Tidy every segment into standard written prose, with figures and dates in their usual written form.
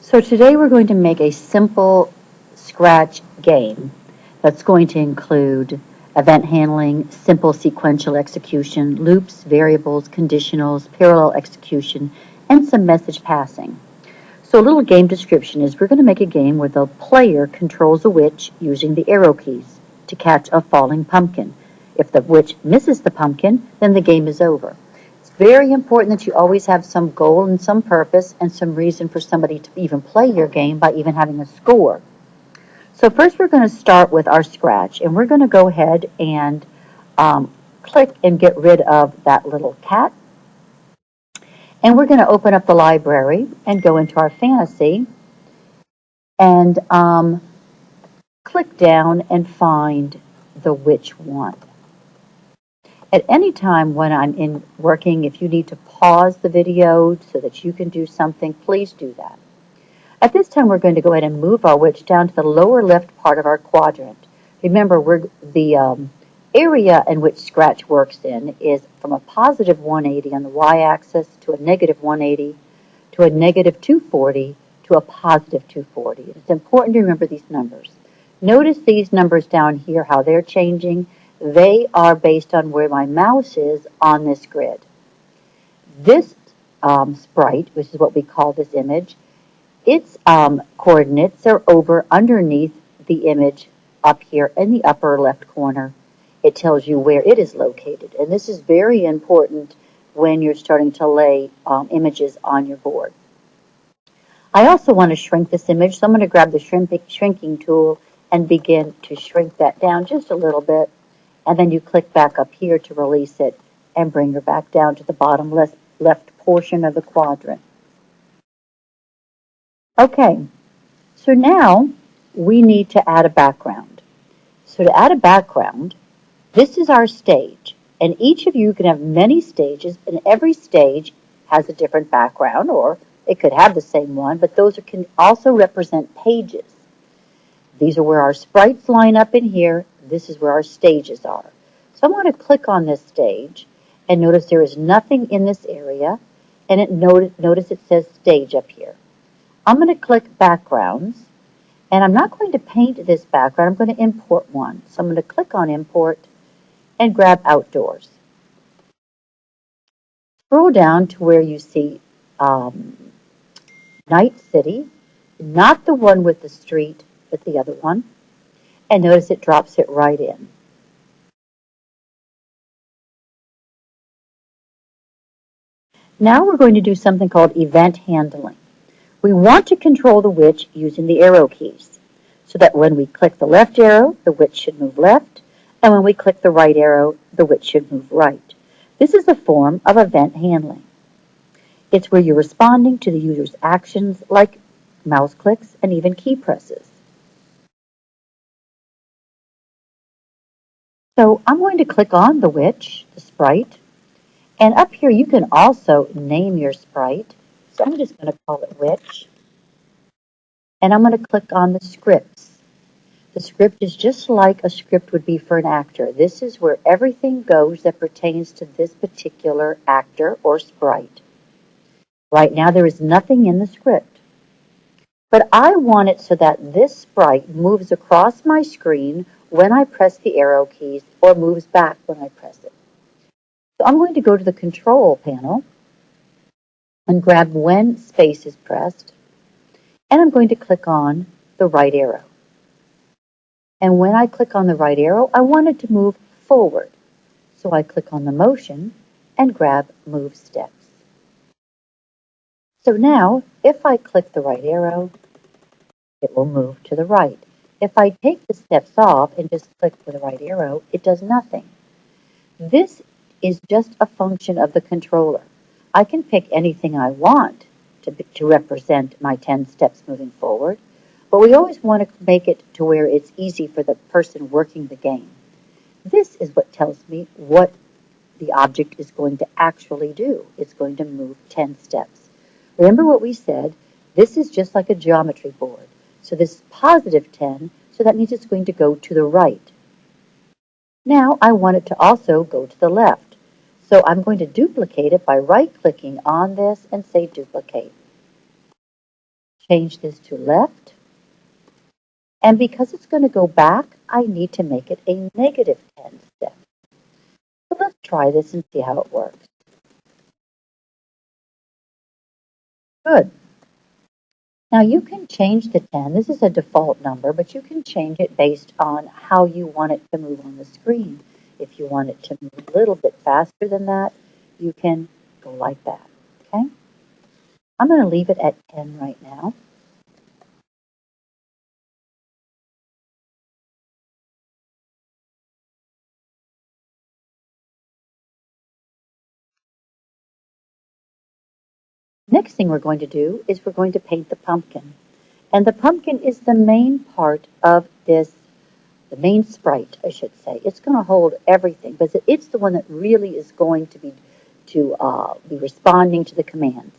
So today we're going to make a simple Scratch game that's going to include event handling, simple sequential execution, loops, variables, conditionals, parallel execution, and some message passing. So a little game description is we're going to make a game where the player controls a witch using the arrow keys to catch a falling pumpkin. If the witch misses the pumpkin, then the game is over. It's very important that you always have some goal and some purpose and some reason for somebody to even play your game by even having a score. So first we're going to start with our Scratch, and we're going to go ahead and click and get rid of that little cat. And we're going to open up the library and go into our fantasy and click down and find the witch one. At any time when I'm working, if you need to pause the video so that you can do something, please do that. At this time, we're going to go ahead and move our witch down to the lower left part of our quadrant. Remember, the area in which Scratch works in is from a positive 180 on the y-axis to a negative 180 to a negative 240 to a positive 240. It's important to remember these numbers. Notice these numbers down here, how they're changing. They are based on where my mouse is on this grid. This sprite, which is what we call this image, its coordinates are underneath the image up here in the upper left corner. It tells you where it is located. And this is very important when you're starting to lay images on your board. I also want to shrink this image, so I'm going to grab the shrinking tool and begin to shrink that down just a little bit. And then you click back up here to release it and bring her back down to the bottom left portion of the quadrant. Okay, so now we need to add a background. So to add a background, this is our stage. And each of you can have many stages, and every stage has a different background, or it could have the same one, but those can also represent pages. These are where our sprites line up in here. This is where our stages are. So I'm going to click on this stage, and notice there is nothing in this area, and notice it says stage up here. I'm going to click backgrounds, and I'm not going to paint this background. I'm going to import one. So I'm going to click on import and grab outdoors. Scroll down to where you see Night City, not the one with the street, but the other one. And notice it drops it right in. Now we're going to do something called event handling. We want to control the witch using the arrow keys, so that when we click the left arrow, the witch should move left, and when we click the right arrow, the witch should move right. This is a form of event handling. It's where you're responding to the user's actions like mouse clicks and even key presses. So I'm going to click on the witch, the sprite, and up here you can also name your sprite. So I'm just going to call it witch, and I'm going to click on the scripts. The script is just like a script would be for an actor. This is where everything goes that pertains to this particular actor or sprite. Right now there is nothing in the script. But I want it so that this sprite moves across my screen when I press the arrow keys or moves back when I press it. So I'm going to go to the control panel and grab when space is pressed, and I'm going to click on the right arrow. And when I click on the right arrow, I want it to move forward. So I click on the motion and grab Move Steps. So now, if I click the right arrow, it will move to the right. If I take the steps off and just click the right arrow, it does nothing. This is just a function of the controller. I can pick anything I want to represent my 10 steps moving forward, but we always want to make it to where it's easy for the person working the game. This is what tells me what the object is going to actually do. It's going to move 10 steps. Remember what we said, this is just like a geometry board. So this is positive 10, so that means it's going to go to the right. Now I want it to also go to the left. So I'm going to duplicate it by right-clicking on this and say duplicate. change this to left. And because it's going to go back, I need to make it a negative 10 step. So let's try this and see how it works. Good. Now you can change the 10. This is a default number, but you can change it based on how you want it to move on the screen. If you want it to move a little bit faster than that, you can go like that. Okay? I'm going to leave it at 10 right now. Next thing we're going to do is we're going to paint the pumpkin. And the pumpkin is the main part of this, the main sprite, I should say. It's going to hold everything, but it's the one that really is going to be responding to the commands.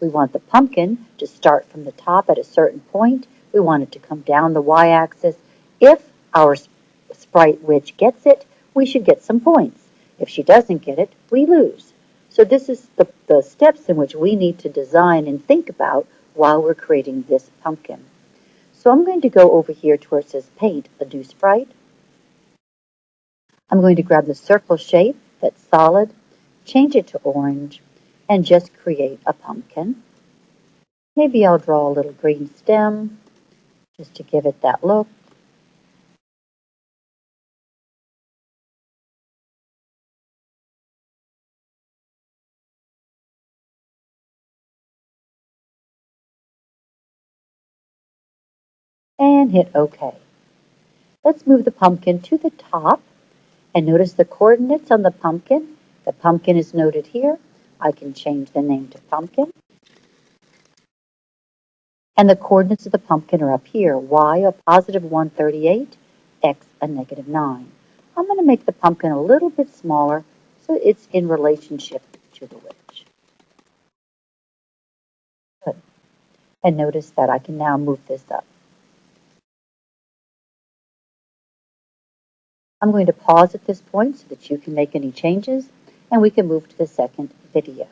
We want the pumpkin to start from the top at a certain point. We want it to come down the y-axis. If our sprite witch gets it, we should get some points. If she doesn't get it, we lose. So this is the steps in which we need to design and think about while we're creating this pumpkin. So I'm going to go over here to where it says Paint a New Sprite. I'm going to grab the circle shape that's solid, change it to orange, and just create a pumpkin. Maybe I'll draw a little green stem just to give it that look. And hit OK. Let's move the pumpkin to the top and notice the coordinates on the pumpkin. The pumpkin is noted here. I can change the name to pumpkin. And the coordinates of the pumpkin are up here. Y a positive 138, X a negative 9. I'm going to make the pumpkin a little bit smaller so it's in relationship to the witch. Good. And notice that I can now move this up. I'm going to pause at this point so that you can make any changes and we can move to the second video.